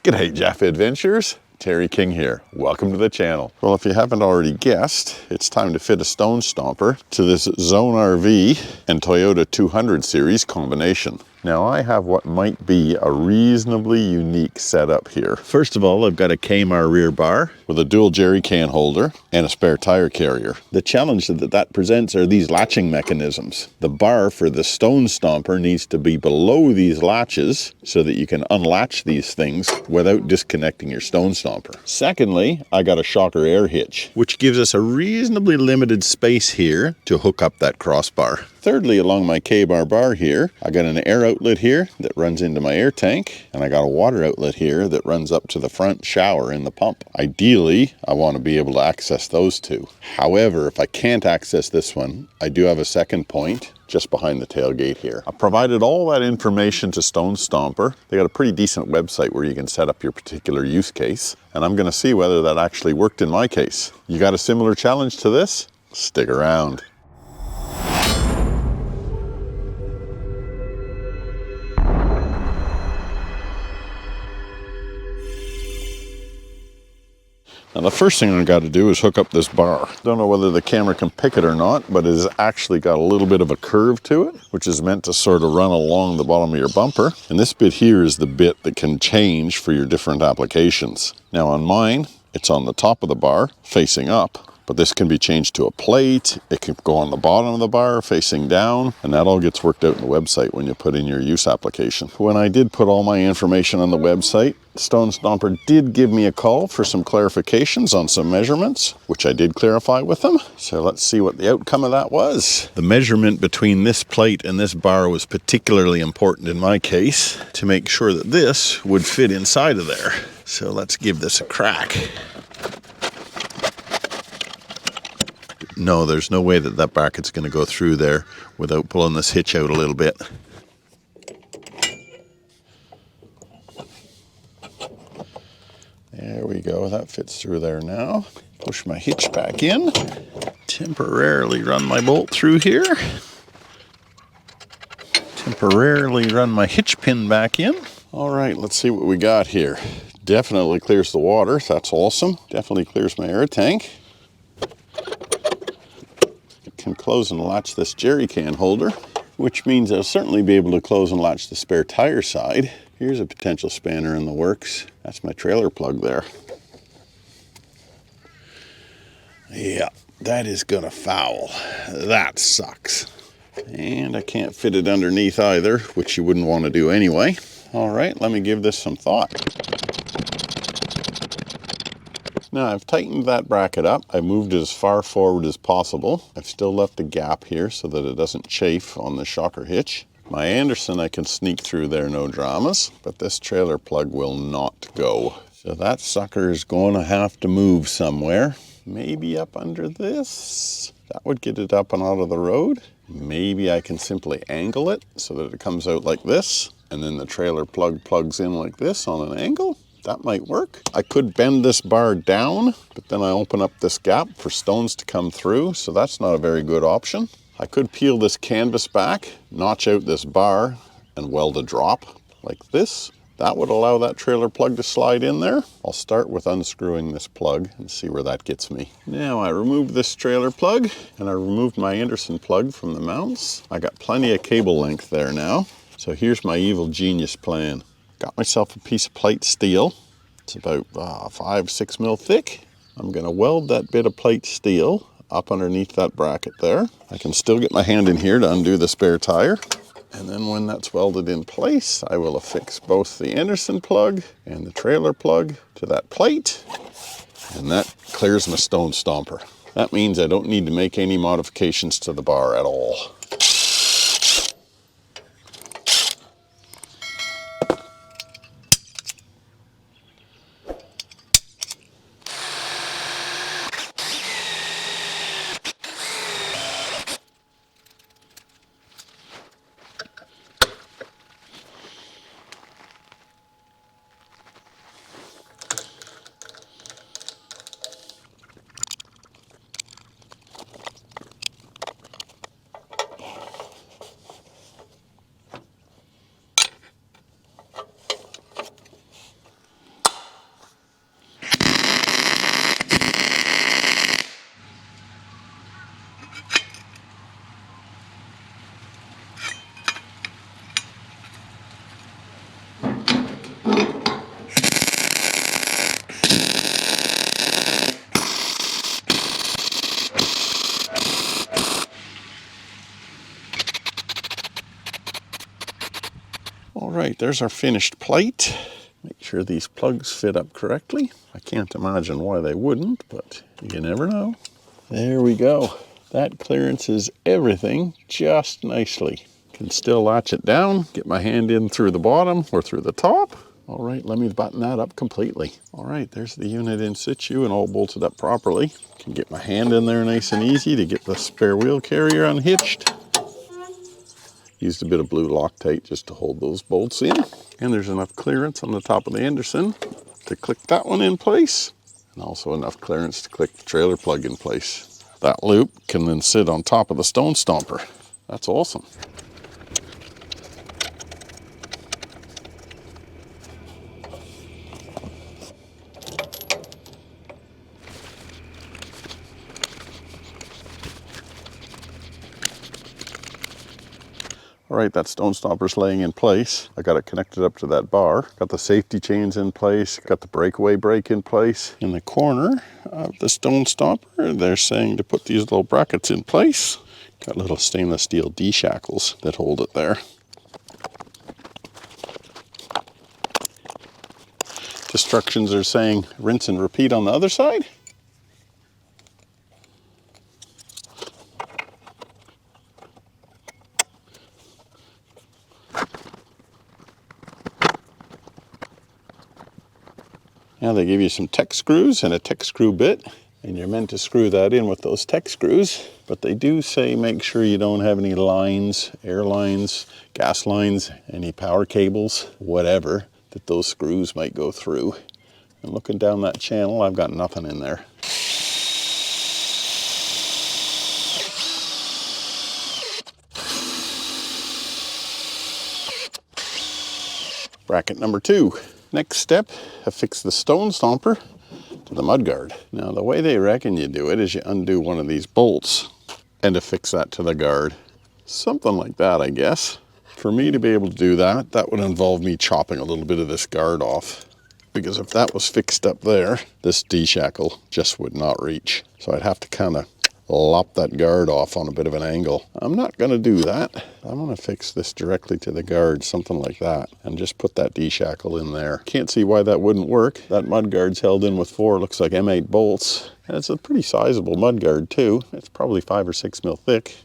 G'day Jafffa Adventures, Terry King here. Welcome to the channel. Well, if you haven't already guessed, it's time to fit a Stone Stomper to this zonerv and Toyota 200 series combination. Now I have what might be a reasonably unique setup here. First of all, I've got a Kaymar rear bar with a dual jerry can holder and a spare tire carrier. The challenge that presents are these latching mechanisms. The bar for the Stone Stomper needs to be below these latches so that you can unlatch these things without disconnecting your Stone Stomper. Secondly, I got a Shocker air hitch, which gives us a reasonably limited space here to hook up that crossbar. Thirdly, along my K-bar bar here, I got an air outlet here that runs into my air tank, and I got a water outlet here that runs up to the front shower in the pump. Ideally, I want to be able to access those two. However, if I can't access this one, I do have a second point just behind the tailgate here. I provided all that information to Stone Stomper. They got a pretty decent website where you can set up your particular use case, and I'm going to see whether that actually worked in my case. You got a similar challenge to this? Stick around. Now the first thing I got to do is hook up this bar. Don't know whether the camera can pick it or not, but it has actually got a little bit of a curve to it, which is meant to sort of run along the bottom of your bumper. And this bit here is the bit that can change for your different applications. Now on mine, it's on the top of the bar facing up. But this can be changed to a plate, it can go on the bottom of the bar facing down, and that all gets worked out in the website when you put in your use application. When I did put all my information on the website, Stone Stomper did give me a call for some clarifications on some measurements, which I did clarify with them. So let's see what the outcome of that was. The measurement between this plate and this bar was particularly important in my case to make sure that this would fit inside of there. So let's give this a crack. No, there's no way that that bracket's going to go through there without pulling this hitch out a little bit. There we go, that fits through there now. Push my hitch back in. Temporarily run my bolt through here. Temporarily run my hitch pin back in. All right, let's see what we got here. Definitely clears the water, that's awesome. Definitely clears my air tank. Can close and latch this jerry can holder, which means I'll certainly be able to close and latch the spare tire side. Here's a potential spanner in the works. That's my trailer plug there. Yeah, that is gonna foul. That sucks. And I can't fit it underneath either, which you wouldn't want to do anyway. All right, let me give this some thought. Now I've tightened that bracket up. I moved it as far forward as possible. I've still left a gap here so that it doesn't chafe on the Shocker hitch. My Anderson I can sneak through there, no dramas, but this trailer plug will not go. So that sucker is going to have to move somewhere. Maybe up under this. That would get it up and out of the road. Maybe I can simply angle it so that it comes out like this, and then the trailer plug plugs in like this on an angle. That might work. I could bend this bar down, but then I open up this gap for stones to come through, so that's not a very good option. I could peel this canvas back, notch out this bar, and weld a drop like this. That would allow that trailer plug to slide in there. I'll start with unscrewing this plug and see where that gets me. Now I removed this trailer plug, and I removed my Anderson plug from the mounts. I got plenty of cable length there now. So here's my evil genius plan. Got myself a piece of plate steel. It's about 5-6 mil thick. I'm gonna weld that bit of plate steel up underneath that bracket there. I can still get my hand in here to undo the spare tire. And then when that's welded in place, I will affix both the Anderson plug and the trailer plug to that plate. And that clears my Stone Stomper. That means I don't need to make any modifications to the bar at all. All right, there's our finished plate. Make sure these plugs fit up correctly. I can't imagine why they wouldn't, but you never know. There we go. That clearances everything just nicely. Can still latch it down, get my hand in through the bottom or through the top. All right, let me button that up completely. All right, there's the unit in situ and all bolted up properly. Can get my hand in there nice and easy to get the spare wheel carrier unhitched. Used a bit of blue Loctite just to hold those bolts in. And there's enough clearance on the top of the Anderson to click that one in place. And also enough clearance to click the trailer plug in place. That loop can then sit on top of the Stone Stomper. That's awesome. All right, that Stone Stomper's laying in place. I got it connected up to that bar. Got the safety chains in place. Got the breakaway brake in place. In the corner of the Stone Stomper, they're saying to put these little brackets in place. Got little stainless steel D-shackles that hold it there. Instructions are saying rinse and repeat on the other side. Now they give you some tech screws and a tech screw bit, and you're meant to screw that in with those tech screws, but they do say make sure you don't have any lines, air lines, gas lines, any power cables, whatever, that those screws might go through. And looking down that channel, I've got nothing in there. Bracket number 2. Next step, affix the Stone Stomper to the mudguard. Now the way they reckon you do it is you undo one of these bolts and affix that to the guard. Something like that, I guess. For me to be able to do that, that would involve me chopping a little bit of this guard off. Because if that was fixed up there, this D-shackle just would not reach. So I'd have to kind of lop that guard off on a bit of an angle. I'm not going to do that. I'm going to fix this directly to the guard, something like that, and just put that D-shackle in there. Can't see why that wouldn't work. That mud guard's held in with 4, looks like M8 bolts. And it's a pretty sizable mud guard too. It's probably 5 or 6 mil thick.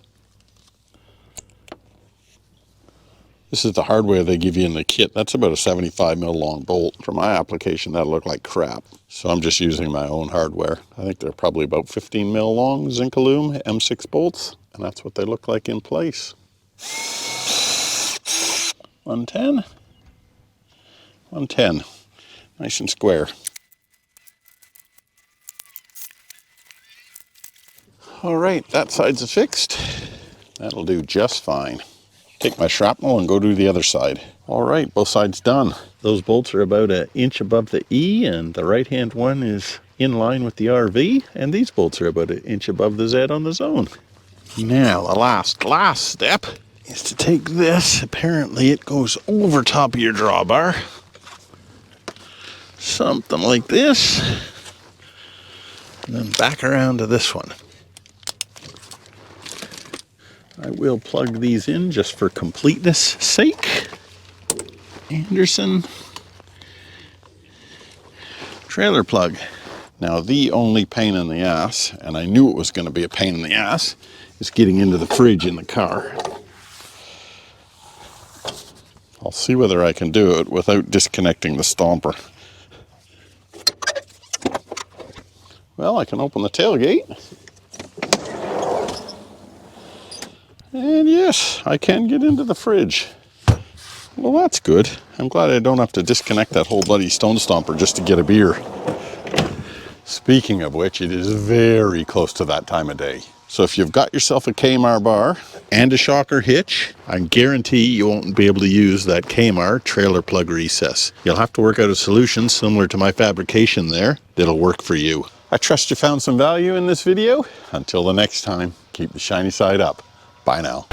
This is the hardware they give you in the kit. That's about a 75 mil long bolt. For my application, that'll look like crap. So I'm just using my own hardware. I think they're probably about 15 mil long zinc aluminum M6 bolts, and that's what they look like in place. 110, 110, nice and square. All right, that side's affixed. That'll do just fine. Take my shrapnel and go to the other side. All right, both sides done. Those bolts are about 1 inch above the E, and the right-hand one is in line with the RV, and these bolts are about 1 inch above the Z on the Zone. Now, the last step is to take this. Apparently, it goes over top of your drawbar. Something like this. And then back around to this one. I will plug these in just for completeness sake. Anderson trailer plug. Now the only pain in the ass, and I knew it was going to be a pain in the ass, is getting into the fridge in the car. I'll see whether I can do it without disconnecting the Stomper. Well, I can open the tailgate. And yes, I can get into the fridge. Well, that's good. I'm glad I don't have to disconnect that whole bloody Stone Stomper just to get a beer. Speaking of which, it is very close to that time of day. So if you've got yourself a Kaymar bar and a Shocker Hitch, I guarantee you won't be able to use that Kaymar trailer plug recess. You'll have to work out a solution similar to my fabrication there that'll work for you. I trust you found some value in this video. Until the next time, keep the shiny side up. Bye now.